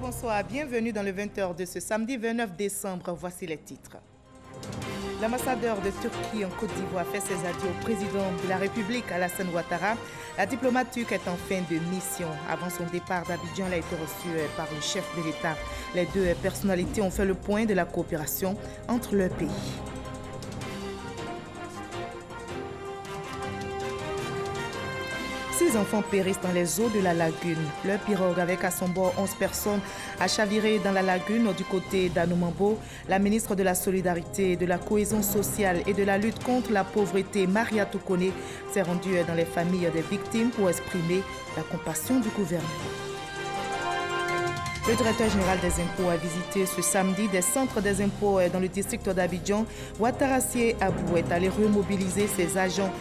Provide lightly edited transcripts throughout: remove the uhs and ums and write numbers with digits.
bonsoir. Bienvenue dans le 20h de ce samedi 29 décembre. Voici les titres. L'ambassadeur de Turquie en Côte d'Ivoire fait ses adieux au président de la République, Alassane Ouattara. La diplomate turque est en fin de mission. Avant son départ d'Abidjan, elle a été reçue par le chef de l'État. Les deux personnalités ont fait le point de la coopération entre leurs pays. 6 enfants périssent dans les eaux de la lagune. Leur pirogue avec à son bord 11 personnes a chaviré dans la lagune du côté d'Anoumambo. La ministre de la Solidarité, de la Cohésion sociale et de la lutte contre la pauvreté, Maria Toukone, s'est rendue dans les familles des victimes pour exprimer la compassion du gouvernement. Le directeur général des impôts a visité ce samedi des centres des impôts dans le district d'Abidjan. Ouattara Abou est allé remobiliser ses agents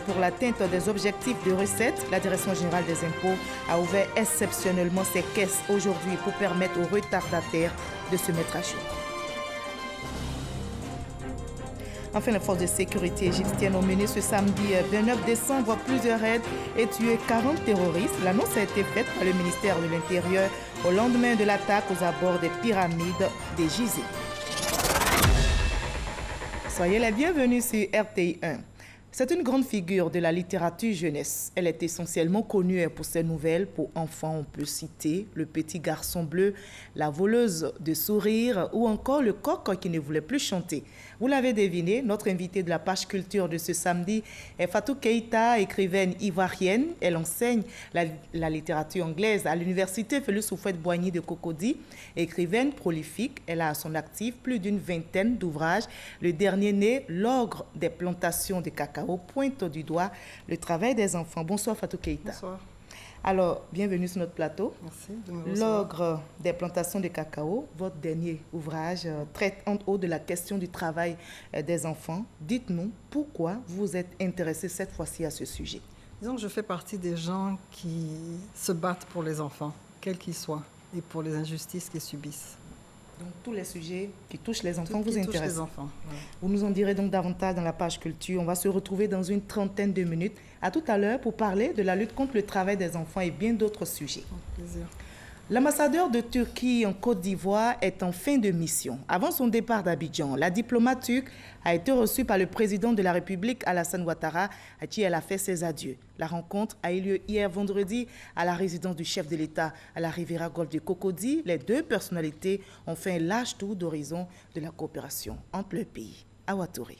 pour l'atteinte des objectifs de recettes. La direction générale des impôts a ouvert exceptionnellement ses caisses aujourd'hui pour permettre aux retardataires de se mettre à jour. Enfin, les forces de sécurité égyptiennes ont mené ce samedi 29 décembre plusieurs raids et tué 40 terroristes. L'annonce a été faite par le ministère de l'Intérieur au lendemain de l'attaque aux abords des pyramides des Gizeh. Soyez les bienvenus sur RTI 1. C'est une grande figure de la littérature jeunesse. Elle est essentiellement connue pour ses nouvelles pour enfants. On peut citer Le Petit Garçon Bleu, La Voleuse de Sourire ou encore Le Coq qui ne voulait plus chanter. Vous l'avez deviné, notre invitée de la page culture de ce samedi est Fatou Keïta, écrivaine ivoirienne. Elle enseigne la littérature anglaise à l'université Félix Houphouët-Boigny de Cocody. Écrivaine prolifique, elle a à son actif plus d'une vingtaine d'ouvrages. Le dernier né, L'ogre des plantations de cacao, pointe du doigt le travail des enfants. Bonsoir Fatou Keïta. Bonsoir. Alors, bienvenue sur notre plateau. Merci de me recevoir. L'ogre des plantations de cacao, votre dernier ouvrage, traite entre autres de la question du travail des enfants. Dites-nous pourquoi vous vous êtes intéressé cette fois-ci à ce sujet. Disons que je fais partie des gens qui se battent pour les enfants, quels qu'ils soient, et pour les injustices qu'ils subissent. Donc, tous les sujets qui touchent les enfants Tout vous qui touche intéressent. les enfants. Ouais. Vous nous en direz donc davantage dans la page culture. On va se retrouver dans une trentaine de minutes. À tout à l'heure pour parler de la lutte contre le travail des enfants et bien d'autres sujets. Avec plaisir. L'ambassadeur de Turquie en Côte d'Ivoire est en fin de mission. Avant son départ d'Abidjan, la diplomate turque a été reçue par le président de la République, Alassane Ouattara, à qui elle a fait ses adieux. La rencontre a eu lieu hier vendredi à la résidence du chef de l'État à la Riviera Golfe de Cocody. Les deux personnalités ont fait un large tour d'horizon de la coopération entre le pays. À Ouattara.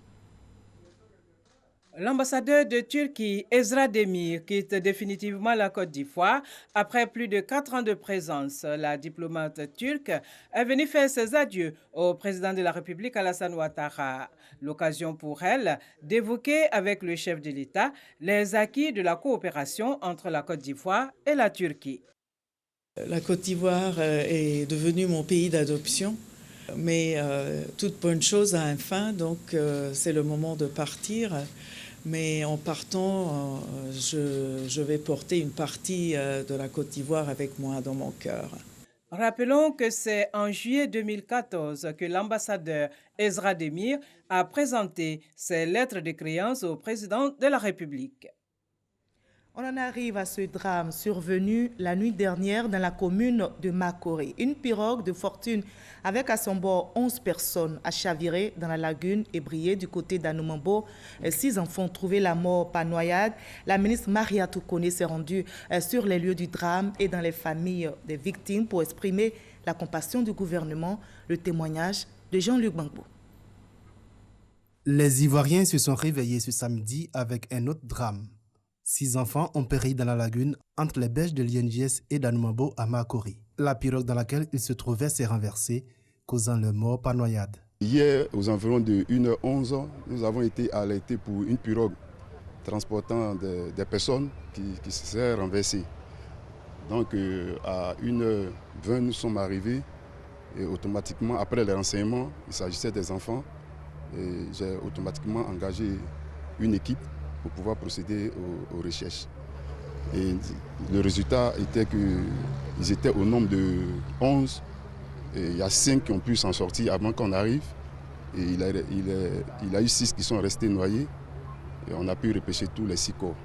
L'ambassadeur de Turquie, Ezra Demir, quitte définitivement la Côte d'Ivoire après plus de 4 ans de présence. La diplomate turque est venue faire ses adieux au président de la République, Alassane Ouattara. L'occasion pour elle d'évoquer avec le chef de l'État les acquis de la coopération entre la Côte d'Ivoire et la Turquie. La Côte d'Ivoire est devenue mon pays d'adoption. Mais toute bonne chose a un fin, donc c'est le moment de partir. Mais en partant, je vais porter une partie de la Côte d'Ivoire avec moi dans mon cœur. Rappelons que c'est en juillet 2014 que l'ambassadeur Ezra Demir a présenté ses lettres de créance au président de la République. On en arrive à ce drame survenu la nuit dernière dans la commune de Makori. Une pirogue de fortune avec à son bord 11 personnes a chaviré dans la lagune et brillé du côté d'Anoumambo. 6 enfants ont trouvé la mort par noyade. La ministre Maria Toukone s'est rendue sur les lieux du drame et dans les familles des victimes pour exprimer la compassion du gouvernement. Le témoignage de Jean-Luc Gbagbo. Les Ivoiriens se sont réveillés ce samedi avec un autre drame. 6 enfants ont péri dans la lagune entre les berges de l'INGS et d'Anoumambo à Makori. La pirogue dans laquelle ils se trouvaient s'est renversée, causant leur mort par noyade. Hier, aux environs de 1h11, nous avons été alertés pour une pirogue transportant des personnes qui se seraient renversées. Donc à 1h20, nous sommes arrivés et automatiquement, après les renseignements, il s'agissait des enfants. Et j'ai automatiquement engagé une équipe pour pouvoir procéder aux recherches. Et le résultat était qu'ils étaient au nombre de 11. Et il y a 5 qui ont pu s'en sortir avant qu'on arrive. Et il y a eu 6 qui sont restés noyés. Et on a pu repêcher tous les 6 corps.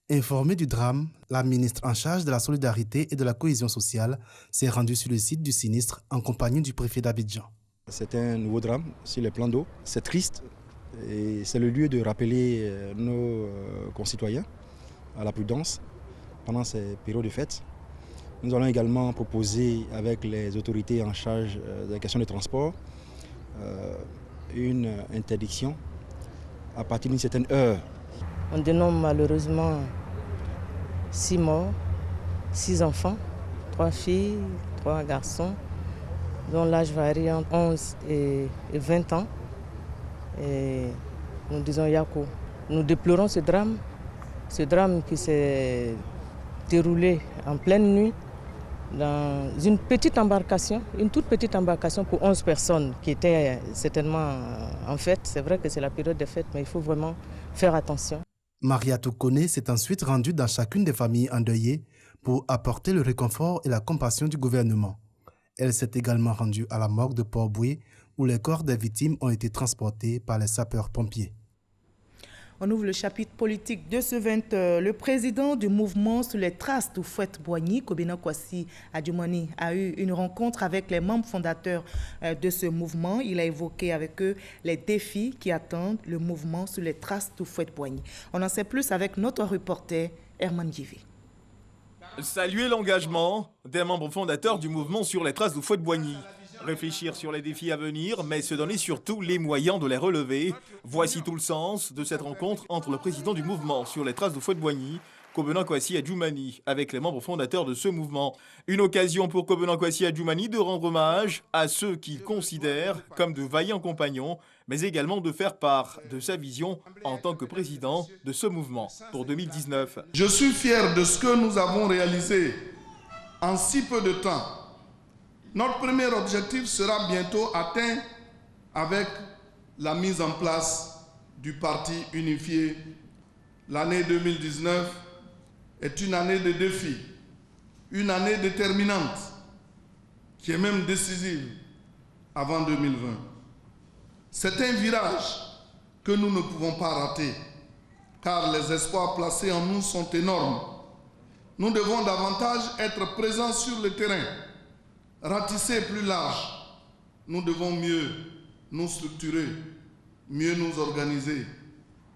Informée du drame, la ministre en charge de la solidarité et de la cohésion sociale s'est rendue sur le site du sinistre en compagnie du préfet d'Abidjan. C'est un nouveau drame sur les plans d'eau. C'est triste et c'est le lieu de rappeler nos concitoyens à la prudence pendant ces périodes de fête. Nous allons également proposer avec les autorités en charge des questions de transport une interdiction à partir d'une certaine heure. On dénombre malheureusement 6 morts, 6 enfants, 3 filles, 3 garçons, dont l'âge varie entre 11 et 20 ans. Et nous disons Yako. Nous déplorons ce drame qui s'est déroulé en pleine nuit dans une petite embarcation, une toute petite embarcation pour 11 personnes qui étaient certainement en fête. C'est vrai que c'est la période des fêtes, mais il faut vraiment faire attention. Maria Toukone s'est ensuite rendue dans chacune des familles endeuillées pour apporter le réconfort et la compassion du gouvernement. Elle s'est également rendue à la morgue de Port-Boué où les corps des victimes ont été transportés par les sapeurs-pompiers. On ouvre le chapitre politique de ce 20 heures. Le président du mouvement sur les traces d'Houphouët-Boigny, Kobena Kwasi Adjumani, a eu une rencontre avec les membres fondateurs de ce mouvement. Il a évoqué avec eux les défis qui attendent le mouvement sur les traces d'Houphouët-Boigny. On en sait plus avec notre reporter Herman Givé. Saluer l'engagement des membres fondateurs du mouvement sur les traces d'Houphouët-Boigny. Réfléchir sur les défis à venir, mais se donner surtout les moyens de les relever. Voici tout le sens de cette rencontre entre le président du mouvement sur les traces d'Houphouët-Boigny, Kobena Kwasi Adjumani, avec les membres fondateurs de ce mouvement. Une occasion pour Kobena Kwasi Adjumani de rendre hommage à ceux qu'il considère comme de vaillants compagnons, mais également de faire part de sa vision en tant que président de ce mouvement pour 2019. Je suis fier de ce que nous avons réalisé en si peu de temps. Notre premier objectif sera bientôt atteint avec la mise en place du parti unifié. L'année 2019 est une année de défis, une année déterminante, qui est même décisive avant 2020. C'est un virage que nous ne pouvons pas rater, car les espoirs placés en nous sont énormes. Nous devons davantage être présents sur le terrain, ratisser plus large. Nous devons mieux nous structurer, mieux nous organiser,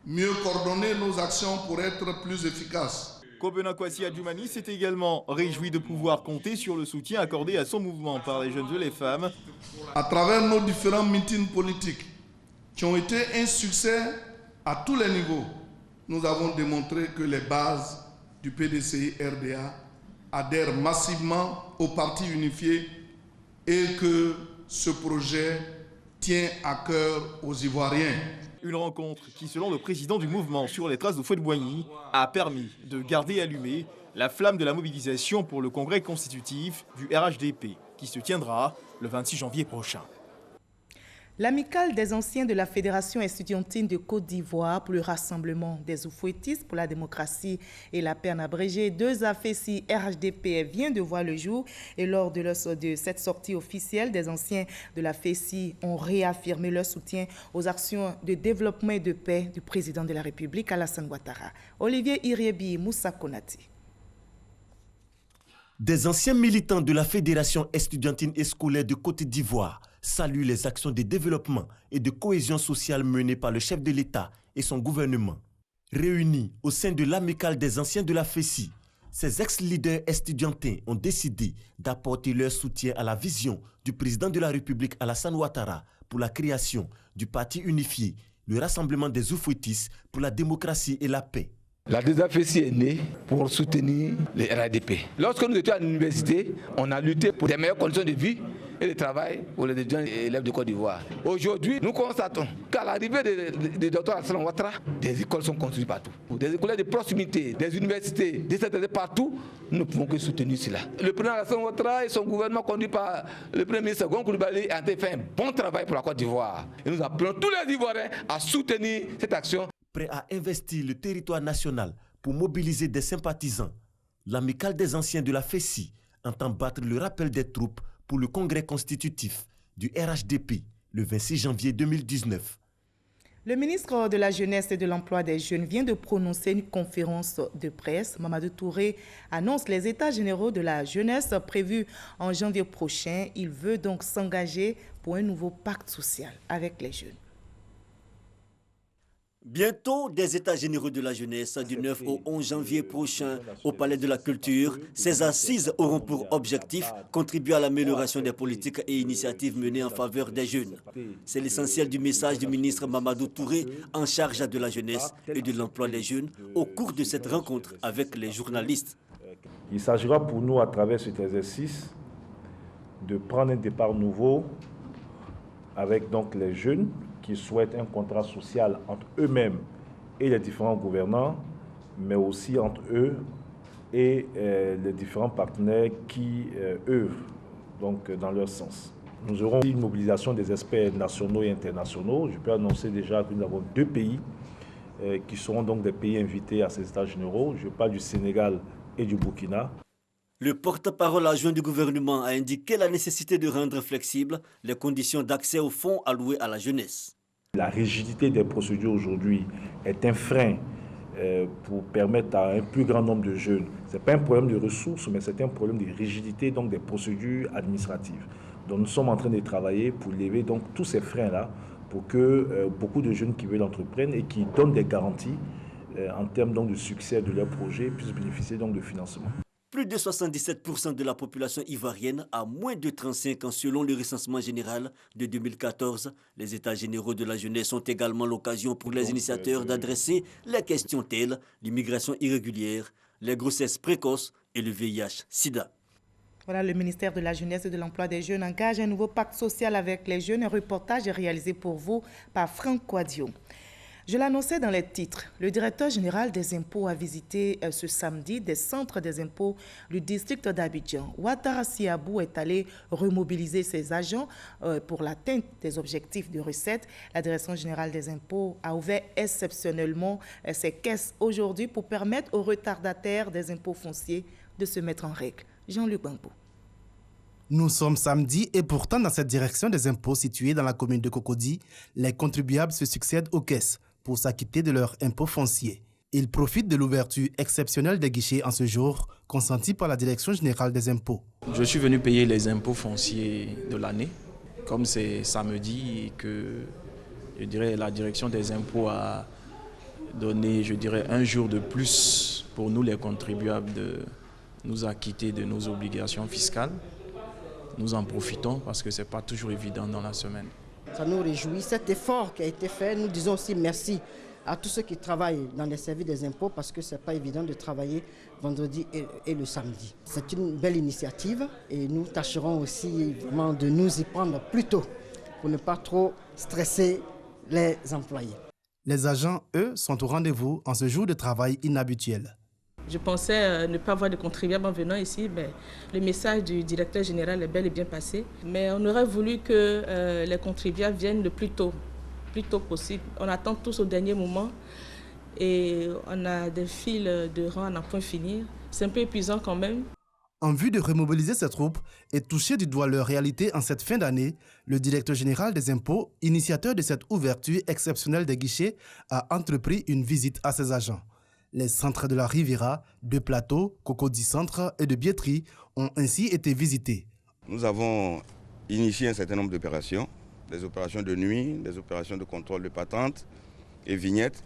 mieux coordonner nos actions pour être plus efficaces. Kobena Kwasi Adjumani s'est également réjoui de pouvoir compter sur le soutien accordé à son mouvement par les jeunes et les femmes. À travers nos différents meetings politiques qui ont été un succès à tous les niveaux, nous avons démontré que les bases du PDCI-RDA adhèrent massivement au parti unifié et que ce projet tient à cœur aux Ivoiriens. Une rencontre qui, selon le président du mouvement sur les traces d'Houphouët-Boigny, a permis de garder allumée la flamme de la mobilisation pour le congrès constitutif du RHDP qui se tiendra le 26 janvier prochain. L'amicale des anciens de la Fédération estudiantine de Côte d'Ivoire pour le rassemblement des Oufouettistes pour la démocratie et la paix en abrégé, 2AFESI RHDP, vient de voir le jour. Et lors de cette sortie officielle, des anciens de la FESI ont réaffirmé leur soutien aux actions de développement et de paix du président de la République, Alassane Ouattara. Olivier Iriebi, Moussa Konati. Des anciens militants de la Fédération estudiantine et scolaire de Côte d'Ivoire saluent les actions de développement et de cohésion sociale menées par le chef de l'État et son gouvernement. Réunis au sein de l'amicale des anciens de la FESI, ces ex-leaders estudiantins ont décidé d'apporter leur soutien à la vision du président de la République Alassane Ouattara pour la création du parti unifié, le rassemblement des Oufouettistes pour la démocratie et la paix. La 2AFESI est née pour soutenir les RHDP. Lorsque nous étions à l'université, on a lutté pour des meilleures conditions de vie et de travail pour les étudiants et élèves de Côte d'Ivoire. Aujourd'hui, nous constatons qu'à l'arrivée de Dr Alassane Ouattara, des écoles sont construites partout. Des écoles de proximité, des universités, des centres partout, nous ne pouvons que soutenir cela. Le président Alassane Ouattara et son gouvernement conduit par le premier ministre Gon Coulibaly ont fait un bon travail pour la Côte d'Ivoire. Et nous appelons tous les Ivoiriens à soutenir cette action. Prêt à investir le territoire national pour mobiliser des sympathisants, l'amicale des anciens de la FESI entend battre le rappel des troupes pour le congrès constitutif du RHDP le 26 janvier 2019. Le ministre de la Jeunesse et de l'Emploi des Jeunes vient de prononcer une conférence de presse. Mamadou Touré annonce les états généraux de la jeunesse prévus en janvier prochain. Il veut donc s'engager pour un nouveau pacte social avec les jeunes. Bientôt, des états généraux de la jeunesse du 9 au 11 janvier prochain au Palais de la Culture. Ces assises auront pour objectif contribuer à l'amélioration des politiques et initiatives menées en faveur des jeunes. C'est l'essentiel du message du ministre Mamadou Touré en charge de la jeunesse et de l'emploi des jeunes au cours de cette rencontre avec les journalistes. Il s'agira pour nous, à travers cet exercice, de prendre un départ nouveau avec donc les jeunes qui souhaitent un contrat social entre eux-mêmes et les différents gouvernants, mais aussi entre eux et les différents partenaires qui œuvrent donc, dans leur sens. Nous aurons une mobilisation des experts nationaux et internationaux. Je peux annoncer déjà que nous avons 2 pays qui seront donc des pays invités à ces états généraux. Je parle du Sénégal et du Burkina. Le porte-parole adjoint du gouvernement a indiqué la nécessité de rendre flexibles les conditions d'accès aux fonds alloués à la jeunesse. La rigidité des procédures aujourd'hui est un frein pour permettre à un plus grand nombre de jeunes. Ce n'est pas un problème de ressources, mais c'est un problème de rigidité donc des procédures administratives. Donc nous sommes en train de travailler pour lever donc tous ces freins-là pour que beaucoup de jeunes qui veulent entreprendre et qui donnent des garanties en termes donc de succès de leur projet puissent bénéficier donc de financement. Plus de 77% de la population ivoirienne a moins de 35 ans selon le recensement général de 2014. Les états généraux de la jeunesse sont également l'occasion pour les initiateurs d'adresser les questions telles l'immigration irrégulière, les grossesses précoces et le VIH-Sida. Voilà, le ministère de la Jeunesse et de l'Emploi des Jeunes engage un nouveau pacte social avec les jeunes. Un reportage est réalisé pour vous par Franck Quadio. Je l'annonçais dans les titres. Le directeur général des impôts a visité ce samedi des centres des impôts du district d'Abidjan. Ouattara Siabou est allé remobiliser ses agents pour l'atteinte des objectifs de recettes. La direction générale des impôts a ouvert exceptionnellement ses caisses aujourd'hui pour permettre aux retardataires des impôts fonciers de se mettre en règle. Jean-Luc Bangbo. Nous sommes samedi et pourtant dans cette direction des impôts située dans la commune de Cocody, les contribuables se succèdent aux caisses pour s'acquitter de leurs impôts fonciers. Ils profitent de l'ouverture exceptionnelle des guichets en ce jour, consentie par la Direction générale des impôts. Je suis venu payer les impôts fonciers de l'année. Comme c'est samedi que la Direction des impôts a donné un jour de plus pour nous les contribuables de nous acquitter de nos obligations fiscales. Nous en profitons parce que ce n'est pas toujours évident dans la semaine. Ça nous réjouit, cet effort qui a été fait. Nous disons aussi merci à tous ceux qui travaillent dans les services des impôts parce que ce n'est pas évident de travailler vendredi et le samedi. C'est une belle initiative et nous tâcherons aussi vraiment de nous y prendre plus tôt pour ne pas trop stresser les employés. Les agents, eux, sont au rendez-vous en ce jour de travail inhabituel. Je pensais ne pas avoir de contribuables en venant ici, mais le message du directeur général est bel et bien passé. Mais on aurait voulu que les contribuables viennent le plus tôt possible. On attend tous au dernier moment et on a des files de rang à n'en point finir. C'est un peu épuisant quand même. En vue de remobiliser ces troupes et toucher du doigt leur réalité en cette fin d'année, le directeur général des impôts, initiateur de cette ouverture exceptionnelle des guichets, a entrepris une visite à ses agents. Les centres de la Riviera, de Plateau, Cocody Centre et de Biétry ont ainsi été visités. Nous avons initié un certain nombre d'opérations, des opérations de nuit, des opérations de contrôle de patentes et vignettes.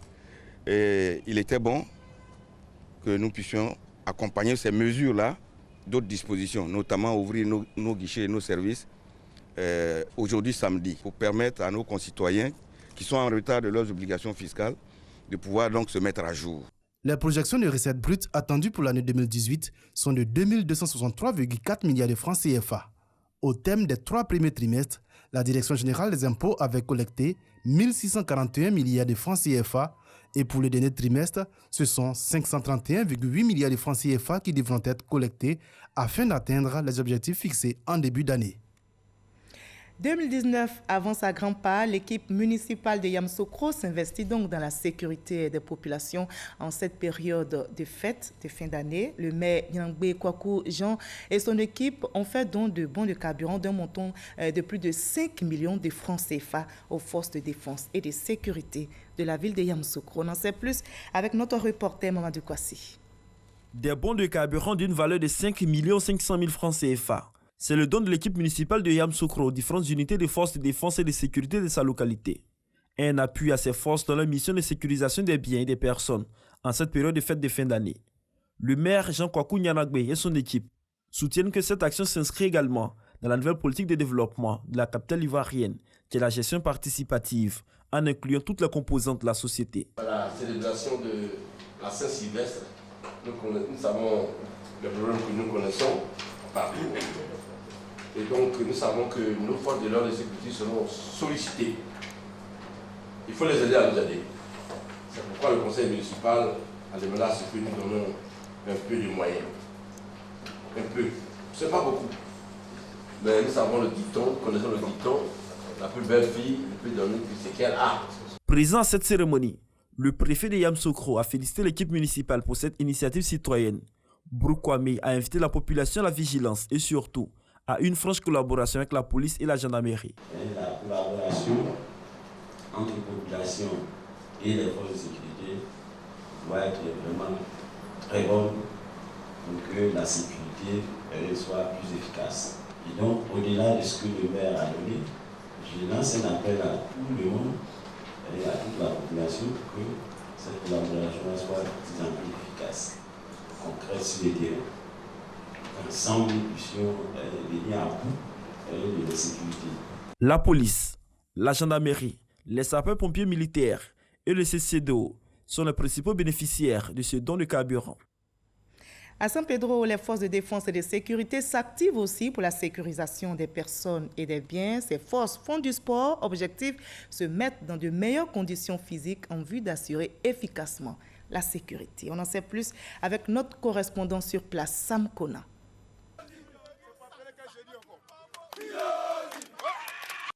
Et il était bon que nous puissions accompagner ces mesures-là d'autres dispositions, notamment ouvrir nos guichets et nos services aujourd'hui samedi, pour permettre à nos concitoyens qui sont en retard de leurs obligations fiscales de pouvoir donc se mettre à jour. Les projections de recettes brutes attendues pour l'année 2018 sont de 2263,4 milliards de francs CFA. Au thème des 3 premiers trimestres, la Direction générale des impôts avait collecté 1641 milliards de francs CFA et pour le dernier trimestre, ce sont 531,8 milliards de francs CFA qui devront être collectés afin d'atteindre les objectifs fixés en début d'année. 2019 avance à grands pas. L'équipe municipale de Yamoussoukro s'investit donc dans la sécurité des populations en cette période de fête de fin d'année. Le maire Nyangbe Kwaku Jean et son équipe ont fait don de bons de carburant d'un montant de plus de 5 millions de francs CFA aux forces de défense et de sécurité de la ville de Yamoussoukro. On en sait plus avec notre reporter Mamadou Kwasi. Des bons de carburant d'une valeur de 5 500 000 francs CFA. C'est le don de l'équipe municipale de Yamoussoukro aux différentes unités de forces de défense et de sécurité de sa localité. Un appui à ces forces dans leur mission de sécurisation des biens et des personnes en cette période de fête de fin d'année. Le maire Jean Kwaku Nyanagbe et son équipe soutiennent que cette action s'inscrit également dans la nouvelle politique de développement de la capitale ivoirienne, qui est la gestion participative, en incluant toutes les composantes de la société. La célébration de la Saint-Sylvestre, nous savons les problèmes que nous connaissons partout. Et donc nous savons que nos forces de l'ordre et de sécurité seront sollicitées. Il faut les aider à nous aider. C'est pourquoi le conseil municipal a demandé à ce que nous donnons un peu de moyens. Un peu. Ce n'est pas beaucoup. Mais nous savons le dicton, nous connaissons le dicton. La plus belle fille peut donner ce qu'elle a. Présent à cette cérémonie, le préfet de Yamoussoukro a félicité l'équipe municipale pour cette initiative citoyenne. Broukwame a invité la population à la vigilance et surtout à une franche collaboration avec la police et la gendarmerie. La collaboration entre la population et les forces de sécurité doit être vraiment très bonne pour que la sécurité soit plus efficace. Et donc, au-delà de ce que le maire a donné, je lance un appel à tout le monde et à toute la population pour que cette collaboration soit de plus en plus efficace, concrète sur le terrain. Ensemble, nous puissions venir à bout de la sécurité. La police, la gendarmerie, les sapeurs-pompiers militaires et le CCDO sont les principaux bénéficiaires de ce don de carburant. À San Pedro, les forces de défense et de sécurité s'activent aussi pour la sécurisation des personnes et des biens. Ces forces font du sport. Objectif, se mettre dans de meilleures conditions physiques en vue d'assurer efficacement la sécurité. On en sait plus avec notre correspondant sur place, Sam Kona.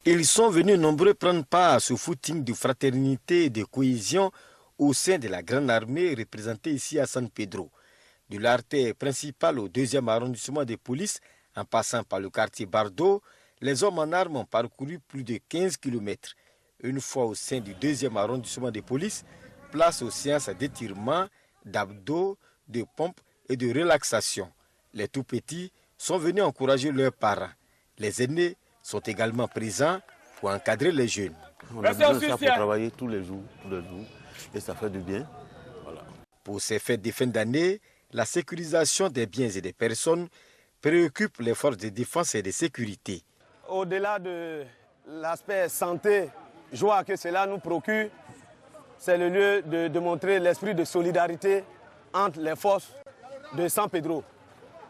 Ils sont venus nombreux prendre part à ce footing de fraternité et de cohésion au sein de la Grande Armée représentée ici à San Pedro. De l'artère principale au 2e arrondissement de police, en passant par le quartier Bardo, les hommes en armes ont parcouru plus de 15 km. Une fois au sein du 2e arrondissement de police, place aux séances d'étirement, d'abdos, de pompes et de relaxation. Les tout-petits sont venus encourager leurs parents. Les aînés sont également présents pour encadrer les jeunes. On a besoin de ça pour travailler tous les jours, et ça fait du bien. Voilà. Pour ces fêtes de fin d'année, la sécurisation des biens et des personnes préoccupe les forces de défense et de sécurité. Au-delà de l'aspect santé, joie que cela nous procure, c'est le lieu de montrer l'esprit de solidarité entre les forces de San Pedro.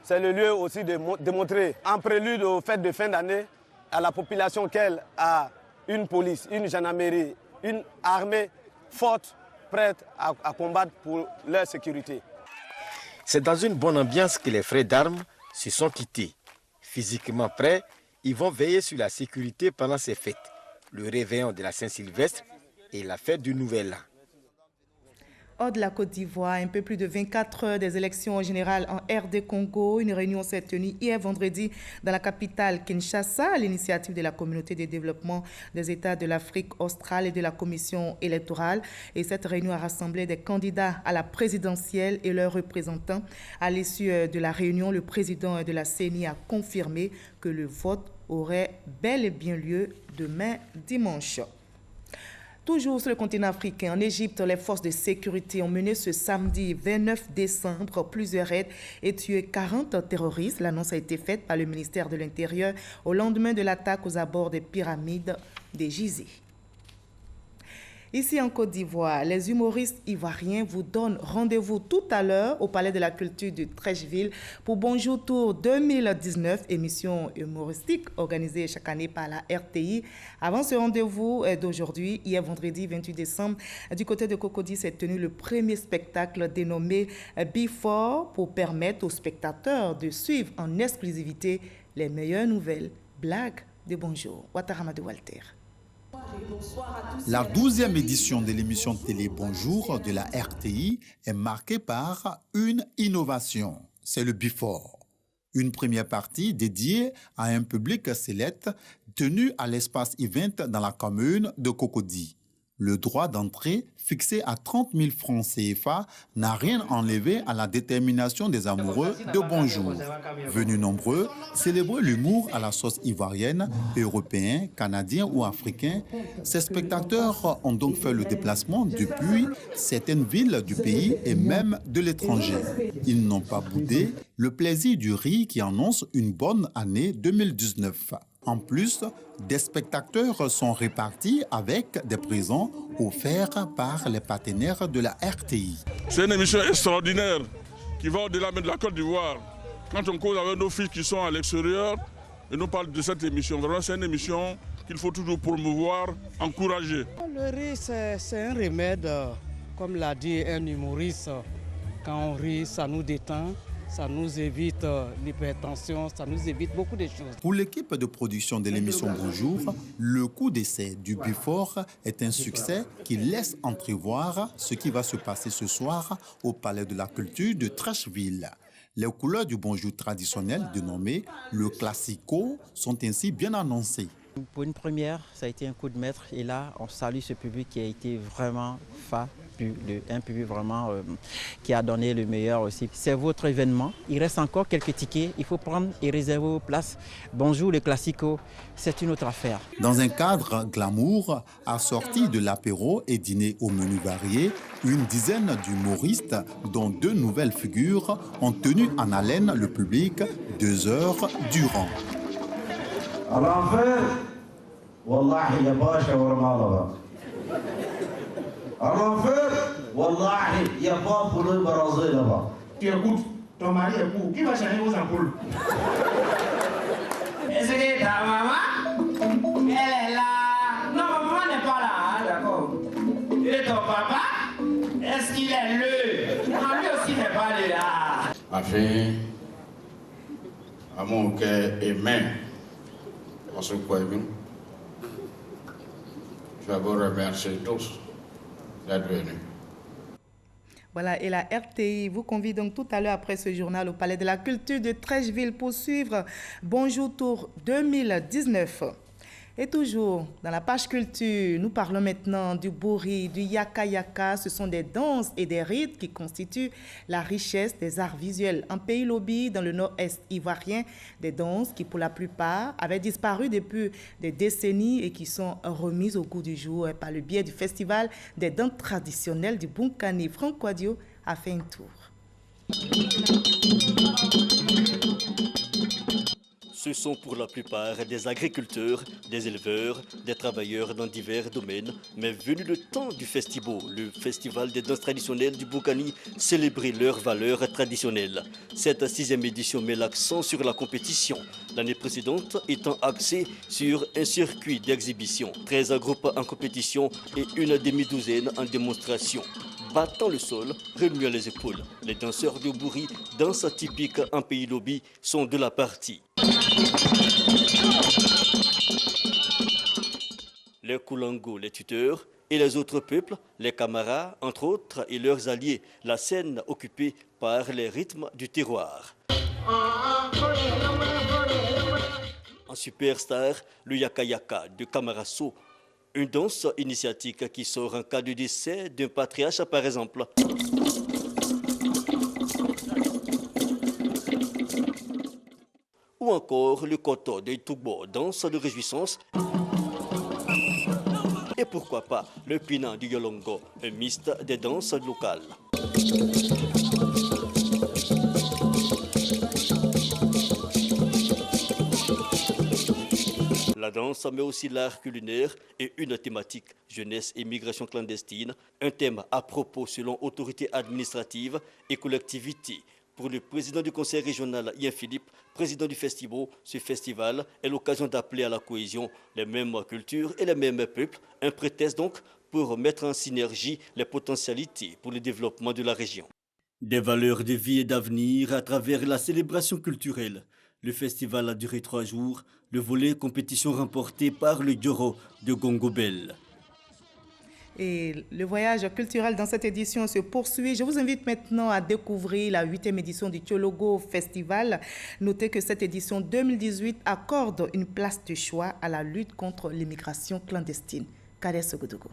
C'est le lieu aussi de montrer, en prélude aux fêtes de fin d'année, à la population qu'elle a une police, une gendarmerie, une armée forte, prête à combattre pour leur sécurité. C'est dans une bonne ambiance que les frères d'armes se sont quittés. Physiquement prêts, ils vont veiller sur la sécurité pendant ces fêtes, le réveillon de la Saint-Sylvestre et la fête du Nouvel An. Hors de la Côte d'Ivoire, un peu plus de 24 heures des élections générales en RD Congo. Une réunion s'est tenue hier vendredi dans la capitale Kinshasa à l'initiative de la communauté de développement des États de l'Afrique australe et de la commission électorale. Et cette réunion a rassemblé des candidats à la présidentielle et leurs représentants. À l'issue de la réunion, le président de la CENI a confirmé que le vote aurait bel et bien lieu demain dimanche. Toujours sur le continent africain, en Égypte, les forces de sécurité ont mené ce samedi 29 décembre plusieurs raids et tué 40 terroristes. L'annonce a été faite par le ministère de l'Intérieur au lendemain de l'attaque aux abords des pyramides des Gizeh. Ici en Côte d'Ivoire, les humoristes ivoiriens vous donnent rendez-vous tout à l'heure au Palais de la Culture de Trècheville pour Bonjour Tour 2019, émission humoristique organisée chaque année par la RTI. Avant ce rendez-vous d'aujourd'hui, hier vendredi 28 décembre, du côté de Cocody s'est tenu le premier spectacle dénommé Before pour permettre aux spectateurs de suivre en exclusivité les meilleures nouvelles, blagues de Bonjour. Ouattara Walter. La 12e édition de l'émission télé Bonjour de la RTI est marquée par une innovation. C'est le Before. Une première partie dédiée à un public sélect tenu à l'espace event dans la commune de Cocody. Le droit d'entrée, fixé à 30 000 francs CFA, n'a rien enlevé à la détermination des amoureux de Bonjour. Venus nombreux, célébrer l'humour à la sauce ivoirienne, européen, canadien ou africain, ces spectateurs ont donc fait le déplacement depuis certaines villes du pays et même de l'étranger. Ils n'ont pas boudé le plaisir du riz qui annonce une bonne année 2019. En plus, des spectateurs sont répartis avec des présents offerts par les partenaires de la RTI. C'est une émission extraordinaire qui va au-delà de la Côte d'Ivoire. Quand on cause avec nos filles qui sont à l'extérieur, et nous parlent de cette émission. Vraiment, c'est une émission qu'il faut toujours promouvoir, encourager. Le riz, c'est un remède, comme l'a dit un humoriste. Quand on rit, ça nous détend. Ça nous évite l'hypertension, ça nous évite beaucoup de choses. Pour l'équipe de production de l'émission Bonjour, le coup d'essai du Before est un succès qui laisse entrevoir ce qui va se passer ce soir au Palais de la Culture de Trècheville. Les couleurs du Bonjour traditionnel dénommé le Classico sont ainsi bien annoncées. Pour une première, ça a été un coup de maître et là, on salue ce public qui a été vraiment un public vraiment qui a donné le meilleur aussi. C'est votre événement. Il reste encore quelques tickets. Il faut prendre et réserver vos places. Bonjour le Classico, c'est une autre affaire. Dans un cadre glamour, assorti de l'apéro et dîner au menu varié, une dizaine d'humoristes, dont 2 nouvelles figures, ont tenu en haleine le public 2 heures durant. À l'enfer, wallahi, il n'y a pas shawarma. À l'enfer, wallahi, il n'y a pas poulet barasé là-bas. Tu écoutes, ton mari est pour. Qui va changer vos ampoules? Est-ce que ta maman, elle est là? Non, ma maman n'est pas là, hein, d'accord. Et ton papa, est-ce qu'il est là? Non, lui aussi n'est pas là. Ma fille, à mon cœur et main. Je vais vous remercier tous d'être venus. Voilà, et la RTI vous convie donc tout à l'heure après ce journal au Palais de la Culture de Trècheville pour suivre Bonjour Tour 2019. Et toujours dans la page culture, nous parlons maintenant du bourri, du yaka yaka. Ce sont des danses et des rites qui constituent la richesse des arts visuels. En pays lobby, dans le nord-est ivoirien, des danses qui pour la plupart avaient disparu depuis des décennies et qui sont remises au goût du jour par le biais du festival des danses traditionnelles du Bunkani. Franck Quadio a fait un tour. Ce sont pour la plupart des agriculteurs, des éleveurs, des travailleurs dans divers domaines. Mais venu le temps du Festibo, le festival des danses traditionnelles du Bunkani, célébrer leurs valeurs traditionnelles. Cette 6e édition met l'accent sur la compétition, l'année précédente étant axée sur un circuit d'exhibition. 13 groupes en compétition et une demi-douzaine en démonstration. Battant le sol, remuant les épaules, les danseurs de bourri, danse typique en pays lobby, sont de la partie. Les Koulango, les tuteurs, et les autres peuples, les Camarades, entre autres, et leurs alliés, la scène occupée par les rythmes du terroir. En superstar, le Yaka Yaka de Camarasso, une danse initiatique qui sort en cas de décès d'un patriarche, par exemple. Ou encore le koto de Tougbo, danse de réjouissance. Et pourquoi pas le pina du Yolongo, un mixte des danses locales. La danse, mais aussi l'art culinaire et une thématique jeunesse et migration clandestine, un thème à propos selon autorités administratives et collectivités. Pour le président du conseil régional, Ian Philippe, président du Festibo, ce festival est l'occasion d'appeler à la cohésion les mêmes cultures et les mêmes peuples, un prétexte donc pour mettre en synergie les potentialités pour le développement de la région. Des valeurs de vie et d'avenir à travers la célébration culturelle. Le festival a duré 3 jours. Le volet compétition remporté par le Dioro de Gongobel. Et le voyage culturel dans cette édition se poursuit. Je vous invite maintenant à découvrir la 8e édition du Tchologo Festival. Notez que cette édition 2018 accorde une place de choix à la lutte contre l'immigration clandestine. Kader Sogodogo.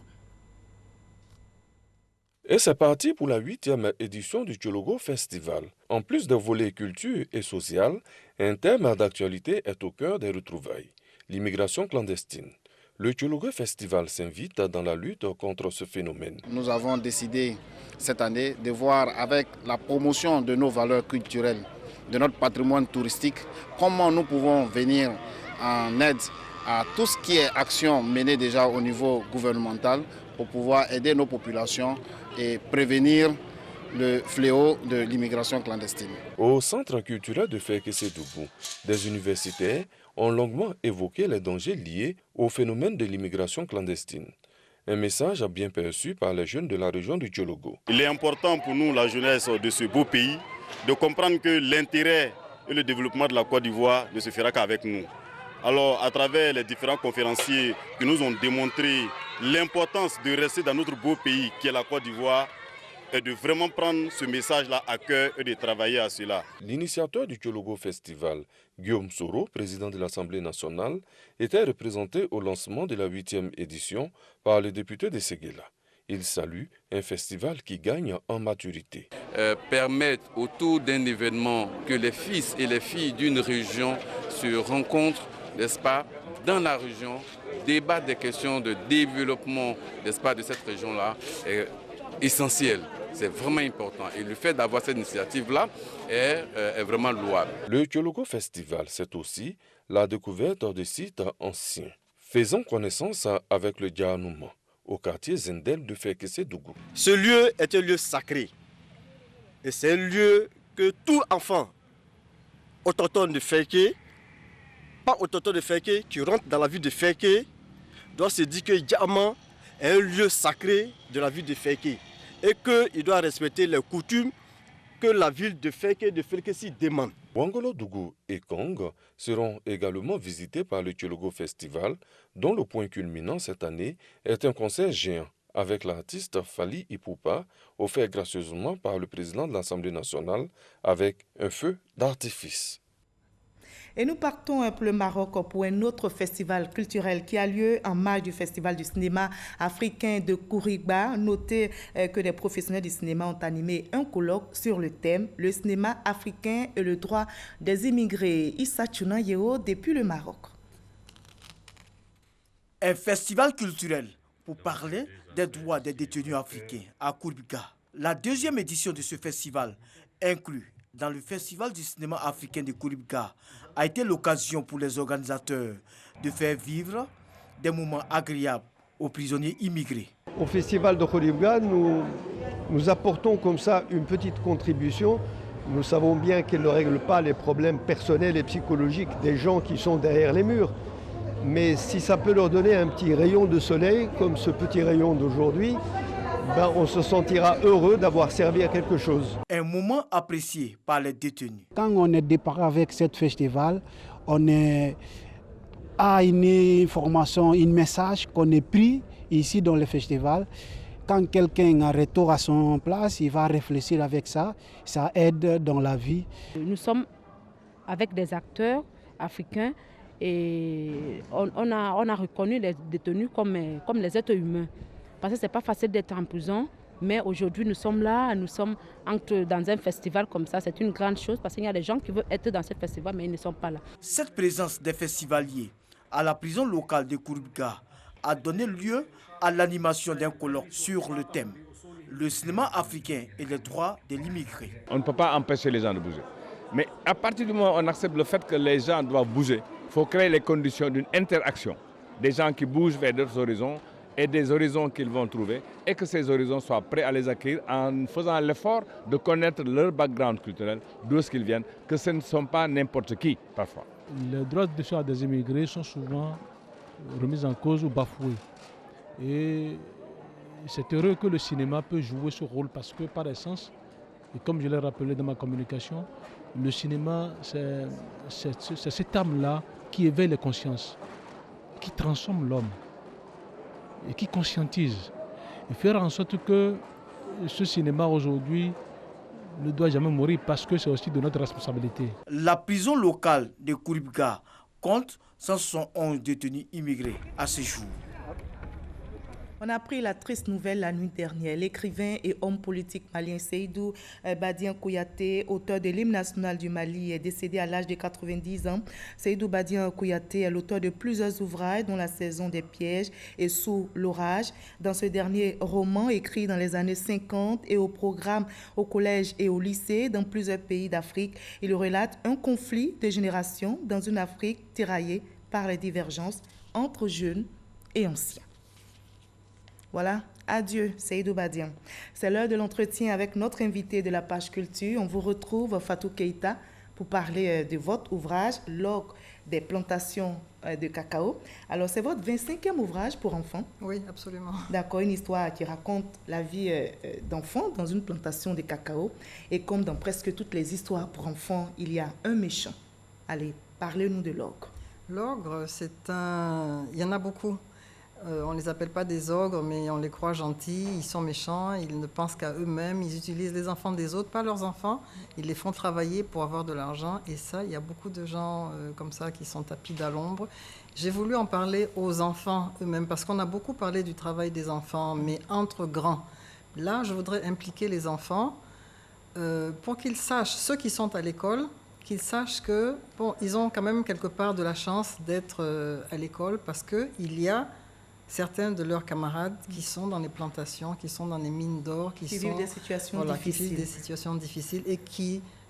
Et c'est parti pour la 8e édition du Tchologo Festival. En plus des volets culture et social, un thème d'actualité est au cœur des retrouvailles, l'immigration clandestine. Le Tchologo Festival s'invite dans la lutte contre ce phénomène. Nous avons décidé cette année de voir avec la promotion de nos valeurs culturelles, de notre patrimoine touristique, comment nous pouvons venir en aide à tout ce qui est action menée déjà au niveau gouvernemental pour pouvoir aider nos populations et prévenir le fléau de l'immigration clandestine. Au centre culturel de Fekese-Dougou, des universitaires ont longuement évoqué les dangers liés au phénomène de l'immigration clandestine. Un message bien perçu par les jeunes de la région du Tchologo. Il est important pour nous, la jeunesse de ce beau pays, de comprendre que l'intérêt et le développement de la Côte d'Ivoire ne se fera qu'avec nous. Alors, à travers les différents conférenciers qui nous ont démontré l'importance de rester dans notre beau pays qui est la Côte d'Ivoire, et de vraiment prendre ce message-là à cœur et de travailler à cela. L'initiateur du Tchologo Festival, Guillaume Soro, président de l'Assemblée nationale, était représenté au lancement de la 8e édition par le député de Séguéla. Il salue un festival qui gagne en maturité. Permettre autour d'un événement que les fils et les filles d'une région se rencontrent, n'est-ce pas, dans la région, débattent des questions de développement, n'est-ce pas, de cette région-là, est essentiel. C'est vraiment important et le fait d'avoir cette initiative-là est vraiment louable. Le Tchologo Festival, c'est aussi la découverte de sites anciens. Faisons connaissance avec le Dianouma, au quartier Zendel de Fekese-Dougou. Ce lieu est un lieu sacré et c'est un lieu que tout enfant autochtone de Feke, pas autochtone de Feke, qui rentre dans la ville de Feke, doit se dire que Diama est un lieu sacré de la ville de Feke et qu'il doit respecter les coutumes que la ville de Feke, de Felkesi demande. Wangolo Dougou et Kong seront également visités par le Tchologo Festival, dont le point culminant cette année est un concert géant avec l'artiste Fali Ipupa, offert gracieusement par le président de l'Assemblée nationale avec un feu d'artifice. Et nous partons un peu le Maroc pour un autre festival culturel qui a lieu en marge du Festival du cinéma africain de Kouriba. Notez que des professionnels du cinéma ont animé un colloque sur le thème « Le cinéma africain et le droit des immigrés ». Issa Tchouna Yeo depuis le Maroc. Un festival culturel pour parler des droits des détenus africains à Kouriba. La 2e édition de ce festival inclut dans le Festival du cinéma africain de Kouriba a été l'occasion pour les organisateurs de faire vivre des moments agréables aux prisonniers immigrés. Au Festival de Kouriba, nous apportons comme ça une petite contribution. Nous savons bien qu'elle ne règle pas les problèmes personnels et psychologiques des gens qui sont derrière les murs. Mais si ça peut leur donner un petit rayon de soleil, comme ce petit rayon d'aujourd'hui, ben on se sentira heureux d'avoir servi à quelque chose. Un moment apprécié par les détenus. Quand on est départ avec ce festival, on a une information, un message qu'on est pris ici dans le festival. Quand quelqu'un a retour à son place, il va réfléchir avec ça. Ça aide dans la vie. Nous sommes avec des acteurs africains et on a reconnu les détenus comme les êtres humains. Parce que ce n'est pas facile d'être en prison, mais aujourd'hui nous sommes là, nous sommes dans un festival comme ça. C'est une grande chose parce qu'il y a des gens qui veulent être dans ce festival, mais ils ne sont pas là. Cette présence des festivaliers à la prison locale de Kouriba a donné lieu à l'animation d'un colloque sur le thème « Le cinéma africain et les droits de l'immigré ». On ne peut pas empêcher les gens de bouger. Mais à partir du moment où on accepte le fait que les gens doivent bouger, il faut créer les conditions d'une interaction. Des gens qui bougent vers d'autres horizons, et des horizons qu'ils vont trouver et que ces horizons soient prêts à les accueillir en faisant l'effort de connaître leur background culturel, d'où est-ce qu'ils viennent, que ce ne sont pas n'importe qui parfois. Les droits de choix des immigrés sont souvent remis en cause ou bafoués. Et c'est heureux que le cinéma peut jouer ce rôle parce que par essence, et comme je l'ai rappelé dans ma communication, le cinéma, c'est cette âme-là qui éveille les consciences, qui transforme l'homme et qui conscientise. Et faire en sorte que ce cinéma aujourd'hui ne doit jamais mourir parce que c'est aussi de notre responsabilité. La prison locale de Kouribga compte 171 détenus immigrés à ce jour. On a appris la triste nouvelle la nuit dernière. L'écrivain et homme politique malien Seydou Badian Kouyaté, auteur de l'hymne national du Mali, est décédé à l'âge de 90 ans. Seydou Badian Kouyaté est l'auteur de plusieurs ouvrages, dont La saison des pièges et Sous l'orage. Dans ce dernier roman, écrit dans les années 50 et au programme au collège et au lycée dans plusieurs pays d'Afrique, il relate un conflit de générations dans une Afrique tiraillée par les divergences entre jeunes et anciens. Voilà, adieu Seydou Badian. C'est l'heure de l'entretien avec notre invité de la page culture. On vous retrouve, Fatou Keïta, pour parler de votre ouvrage, Log des plantations de cacao. Alors, c'est votre 25e ouvrage pour enfants. Oui, absolument. D'accord, une histoire qui raconte la vie d'enfants dans une plantation de cacao. Et comme dans presque toutes les histoires pour enfants, il y a un méchant. Allez, parlez-nous de l'ogre. L'ogre, il y en a beaucoup. On ne les appelle pas des ogres, mais on les croit gentils, ils sont méchants, ils ne pensent qu'à eux-mêmes, ils utilisent les enfants des autres, pas leurs enfants, ils les font travailler pour avoir de l'argent, et ça, il y a beaucoup de gens comme ça qui sont tapides à l'ombre. J'ai voulu en parler aux enfants eux-mêmes, parce qu'on a beaucoup parlé du travail des enfants, mais entre grands. Là, je voudrais impliquer les enfants pour qu'ils sachent, ceux qui sont à l'école, qu'ils sachent que, bon, ils ont quand même quelque part de la chance d'être à l'école, parce qu'il y a certains de leurs camarades qui sont dans les plantations, qui sont dans les mines d'or, qui vivent des situations difficiles. Qui vivent des situations difficiles et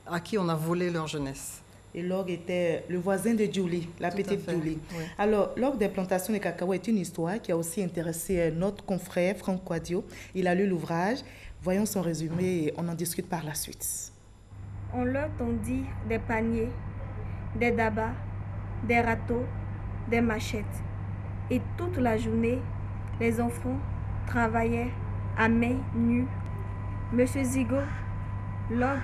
à qui on a volé leur jeunesse. Et l'ogre était le voisin de Julie, la petite Julie. Oui. Alors, l'ogre des plantations de cacao est une histoire qui a aussi intéressé notre confrère Franck Quadio. Il a lu l'ouvrage. Voyons son résumé et on en discute par la suite. On leur tendit des paniers, des dabas, des râteaux, des machettes. Et toute la journée, les enfants travaillaient à main nue. Monsieur Zigo, l'ogre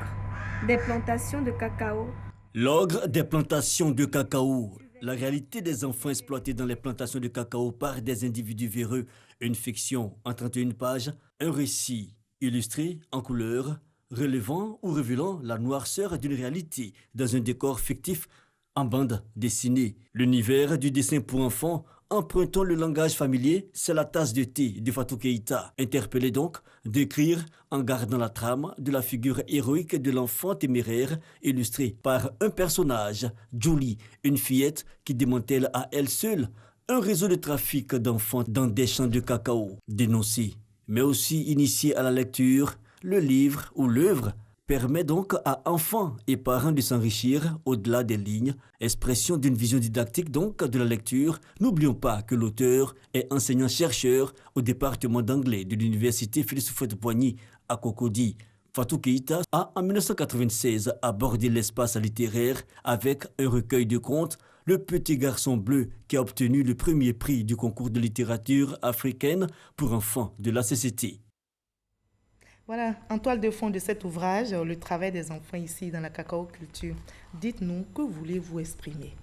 des plantations de cacao. L'ogre des plantations de cacao. La réalité des enfants exploités dans les plantations de cacao par des individus véreux. Une fiction en 31 pages, un récit illustré en couleurs, relevant ou révélant la noirceur d'une réalité dans un décor fictif en bande dessinée. L'univers du dessin pour enfants, empruntant le langage familier, c'est la tasse de thé de Fatou Keïta. Interpellé donc d'écrire en gardant la trame de la figure héroïque de l'enfant téméraire, illustrée par un personnage, Julie, une fillette qui démantèle à elle seule un réseau de trafic d'enfants dans des champs de cacao. Dénoncé, mais aussi initié à la lecture, le livre ou l'œuvre permet donc à enfants et parents de s'enrichir au-delà des lignes, expression d'une vision didactique donc de la lecture. N'oublions pas que l'auteur est enseignant-chercheur au département d'anglais de l'université Félix Houphouët-Boigny à Cocody. Fatou Keïta a en 1996 abordé l'espace littéraire avec un recueil de contes, Le Petit Garçon Bleu, qui a obtenu le premier prix du concours de littérature africaine pour enfants de la CCT. Voilà, en toile de fond de cet ouvrage, le travail des enfants ici dans la cacao culture. Dites-nous, que voulez-vous exprimer?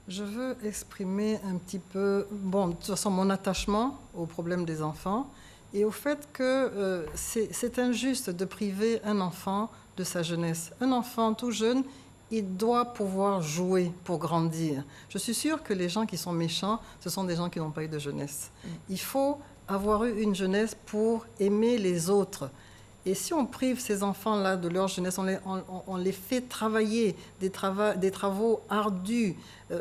Je veux exprimer un petit peu, bon, de toute façon, mon attachement au problème des enfants et au fait que c'est injuste de priver un enfant de sa jeunesse. Un enfant tout jeune, il doit pouvoir jouer pour grandir. Je suis sûre que les gens qui sont méchants, ce sont des gens qui n'ont pas eu de jeunesse. Il faut avoir eu une jeunesse pour aimer les autres. Et si on prive ces enfants-là de leur jeunesse, on les fait travailler des travaux ardus,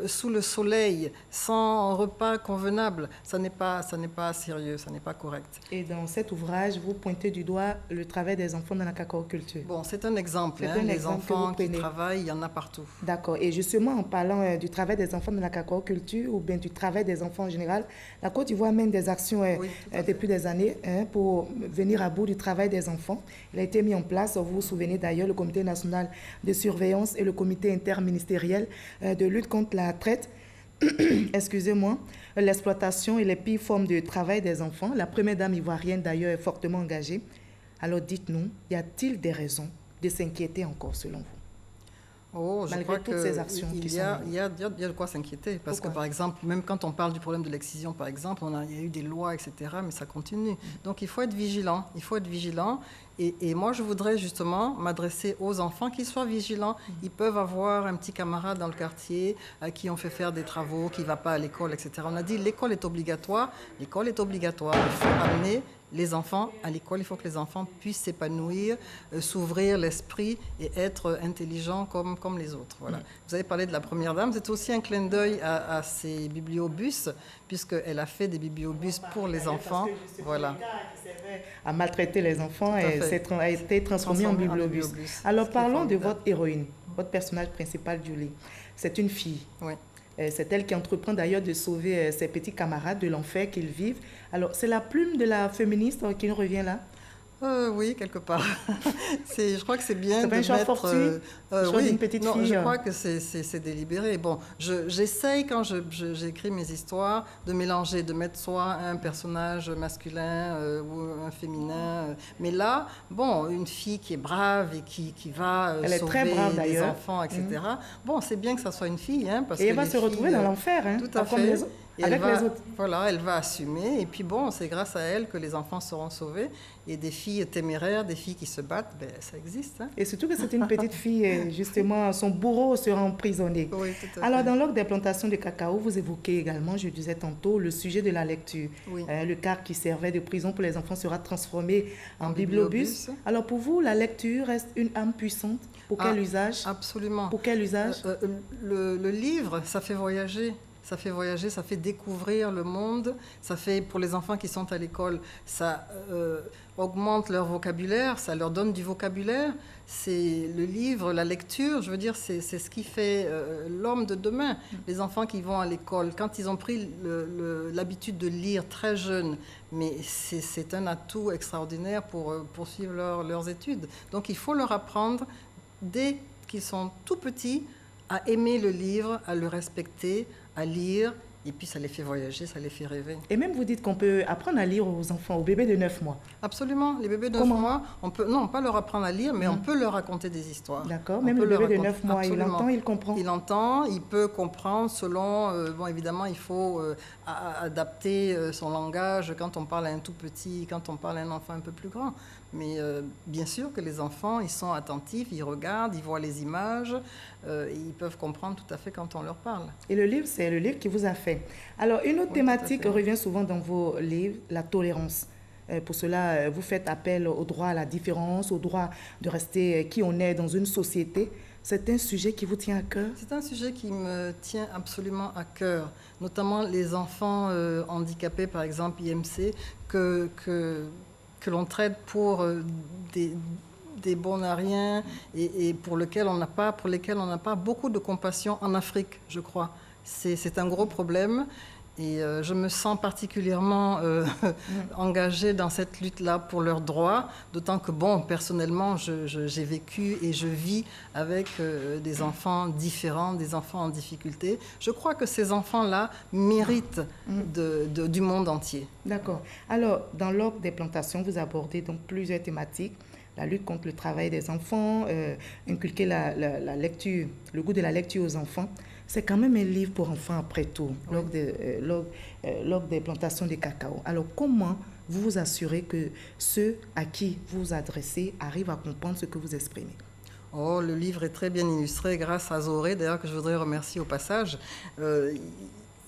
sous le soleil, sans repas convenable, ça n'est pas sérieux, ça n'est pas correct. Et dans cet ouvrage, vous pointez du doigt le travail des enfants dans la cacao culture. Bon, c'est un exemple. Les enfants qui travaillent, il y en a partout. D'accord. Et justement, en parlant du travail des enfants dans la cacao culture, ou bien du travail des enfants en général, la Côte d'Ivoire mène des actions depuis des années pour venir à bout du travail des enfants. Il a été mis en place, vous vous souvenez d'ailleurs, le Comité national de surveillance et le Comité interministériel de lutte contre la traite, excusez-moi, l'exploitation et les pires formes de travail des enfants. La première dame ivoirienne d'ailleurs est fortement engagée. Alors dites-nous, y a-t-il des raisons de s'inquiéter encore selon vous? Oh, je malgré crois toutes ces actions il y a de quoi s'inquiéter. Parce que, par exemple, même quand on parle du problème de l'excision, par exemple, il y a eu des lois, etc., mais ça continue. Donc, il faut être vigilant. Il faut être vigilant. Et moi, je voudrais justement m'adresser aux enfants, qu'ils soient vigilants. Ils peuvent avoir un petit camarade dans le quartier à qui on fait faire des travaux, qui ne va pas à l'école, etc. On a dit l'école est obligatoire. L'école est obligatoire. Il faut amener les enfants à l'école. Il faut que les enfants puissent s'épanouir, s'ouvrir l'esprit et être intelligents comme les autres. Voilà. Vous avez parlé de la Première Dame. C'est aussi un clin d'œil à ces bibliobus, puisqu'elle a fait des bibliobus pour les enfants. Voilà. À maltraiter les enfants et a été transformé en bibliobus. Alors parlons de votre héroïne, votre personnage principal, Julie. C'est une fille. Oui. C'est elle qui entreprend d'ailleurs de sauver ses petits camarades de l'enfer qu'ils vivent. Alors c'est la plume de la féministe qui nous revient là? Oui, quelque part. Je crois que c'est bien de pas un choix fortuit, oui, d'une petite fille. Je crois que c'est délibéré. Bon, j'essaye quand j'écris mes histoires de mélanger, de mettre soit un personnage masculin ou un féminin. Mais là, bon, une fille qui est brave et qui va sauver les enfants, etc. Bon, c'est bien que ça soit une fille, hein, parce et elle va se retrouver dans l'enfer, hein, tout à fait. Avec les autres. Voilà, elle va assumer. Et puis bon, c'est grâce à elle que les enfants seront sauvés. Et des filles téméraires, des filles qui se battent, ben, ça existe. Hein. Et surtout que c'est une petite fille, justement, son bourreau sera emprisonné. Oui, tout à fait. Alors, dans l'ordre des plantations de cacao, vous évoquez également, je disais tantôt, le sujet de la lecture. Oui. Le car qui servait de prison pour les enfants sera transformé en bibliobus. Alors, pour vous, la lecture reste une âme puissante. Pour quel usage? Absolument. Pour quel usage? Le livre, ça fait voyager. Ça fait voyager, ça fait découvrir le monde, ça fait, pour les enfants qui sont à l'école, ça augmente leur vocabulaire, ça leur donne du vocabulaire. C'est le livre, la lecture, je veux dire, c'est ce qui fait l'homme de demain. Les enfants qui vont à l'école, quand ils ont pris l'habitude de lire très jeunes, mais c'est un atout extraordinaire pour poursuivre leurs études. Donc il faut leur apprendre, dès qu'ils sont tout petits, à aimer le livre, à le respecter, à lire, et puis ça les fait voyager, ça les fait rêver. Et même vous dites qu'on peut apprendre à lire aux enfants, aux bébés de 9 mois. Absolument, les bébés de 9 mois, on peut, non, pas leur apprendre à lire, mais on peut leur raconter des histoires. D'accord, même le bébé de 9 mois, absolument. Il entend, il comprend. Il entend, il peut comprendre selon, bon évidemment il faut adapter son langage quand on parle à un tout petit, quand on parle à un enfant un peu plus grand. Mais bien sûr que les enfants, ils sont attentifs, ils regardent, ils voient les images, ils peuvent comprendre tout à fait quand on leur parle. Et le livre, c'est le livre qui vous a fait. Alors, une autre thématique revient souvent dans vos livres, la tolérance. Pour cela, vous faites appel au droit à la différence, au droit de rester qui on est dans une société. C'est un sujet qui vous tient à cœur? C'est un sujet qui me tient absolument à cœur, notamment les enfants handicapés, par exemple, IMC, que l'on traite pour des bons-à-rien et pour lesquels on n'a pas beaucoup de compassion en Afrique, je crois. C'est un gros problème et je me sens particulièrement engagée dans cette lutte-là pour leurs droits, d'autant que, bon, personnellement, j'ai vécu et je vis avec des enfants différents, des enfants en difficulté. Je crois que ces enfants-là méritent du monde entier. D'accord. Alors, dans l'ordre des plantations, vous abordez donc plusieurs thématiques. La lutte contre le travail des enfants, inculquer la lecture, le goût de la lecture aux enfants. C'est quand même un livre pour enfants après tout, l'ordre des plantations de cacao. Alors, comment vous vous assurez que ceux à qui vous vous adressez arrivent à comprendre ce que vous exprimez? Oh, le livre est très bien illustré grâce à Zoré, d'ailleurs, que je voudrais remercier au passage.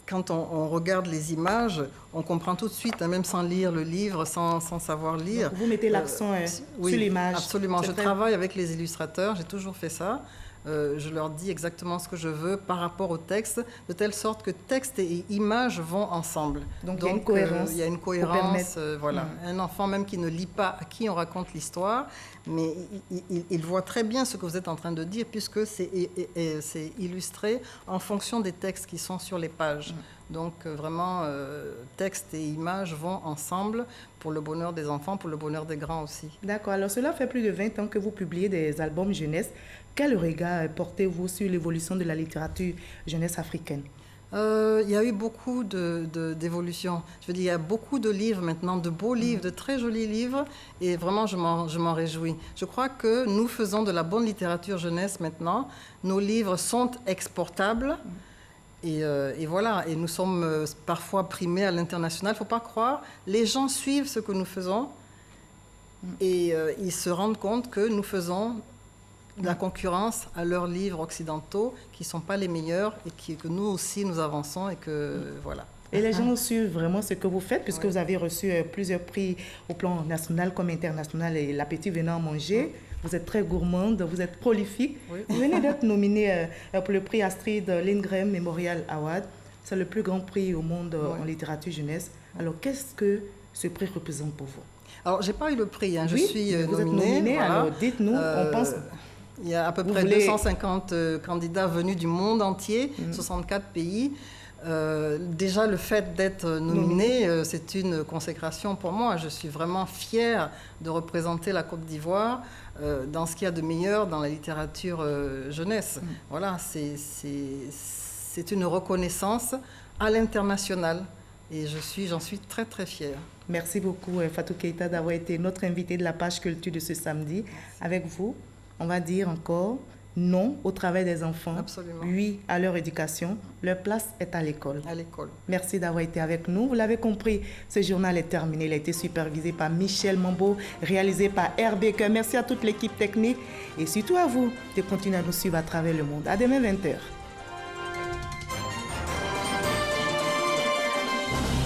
Quand on regarde les images, on comprend tout de suite, hein, même sans lire le livre, sans savoir lire. Donc vous mettez l'accent sur l'image. Absolument. Je travaille avec les illustrateurs, j'ai toujours fait ça. Je leur dis exactement ce que je veux par rapport au texte, de telle sorte que texte et image vont ensemble. Donc il y a une cohérence. Il y a une cohérence, voilà. Un enfant même qui ne lit pas à qui on raconte l'histoire, mais il voit très bien ce que vous êtes en train de dire, puisque c'est illustré en fonction des textes qui sont sur les pages. Donc vraiment, texte et image vont ensemble pour le bonheur des enfants, pour le bonheur des grands aussi. D'accord. Alors cela fait plus de 20 ans que vous publiez des albums jeunesse. Quel regard portez-vous sur l'évolution de la littérature jeunesse africaine? Il y a eu beaucoup d'évolutions. Je veux dire, il y a beaucoup de livres maintenant, de beaux livres, de très jolis livres, et vraiment, je m'en réjouis. Je crois que nous faisons de la bonne littérature jeunesse maintenant. Nos livres sont exportables, et voilà. Et nous sommes parfois primés à l'international. Il ne faut pas croire. Les gens suivent ce que nous faisons, et ils se rendent compte que nous faisons de la concurrence à leurs livres occidentaux qui ne sont pas les meilleurs et que nous aussi nous avançons et que voilà. Et les gens suivent vraiment ce que vous faites puisque vous avez reçu plusieurs prix au plan national comme international et l'appétit venant manger. Vous êtes très gourmande, vous êtes prolifique. Vous venez d'être nominée pour le prix Astrid Lindgren Memorial Award. C'est le plus grand prix au monde en littérature jeunesse. Alors qu'est-ce que ce prix représente pour vous? Alors, je n'ai pas eu le prix, hein. Je oui, suis vous nominée. Êtes nominée, voilà. Alors dites-nous, on pense... Il y a à peu près 250 candidats venus du monde entier, 64 pays. Déjà, le fait d'être nominé, c'est une consécration pour moi. Je suis vraiment fière de représenter la Côte d'Ivoire dans ce qu'il y a de meilleur dans la littérature jeunesse. Voilà, c'est une reconnaissance à l'international. Et j'en suis très, très fière. Merci beaucoup, Fatou Keïta, d'avoir été notre invitée de la page culture de ce samedi. Avec vous, on va dire encore non au travail des enfants. Absolument. Oui à leur éducation. Leur place est à l'école. À l'école. Merci d'avoir été avec nous. Vous l'avez compris, ce journal est terminé. Il a été supervisé par Michel Mambo, réalisé par RB Coeur. Merci à toute l'équipe technique et surtout à vous de continuer à nous suivre à travers le monde. À demain 20h.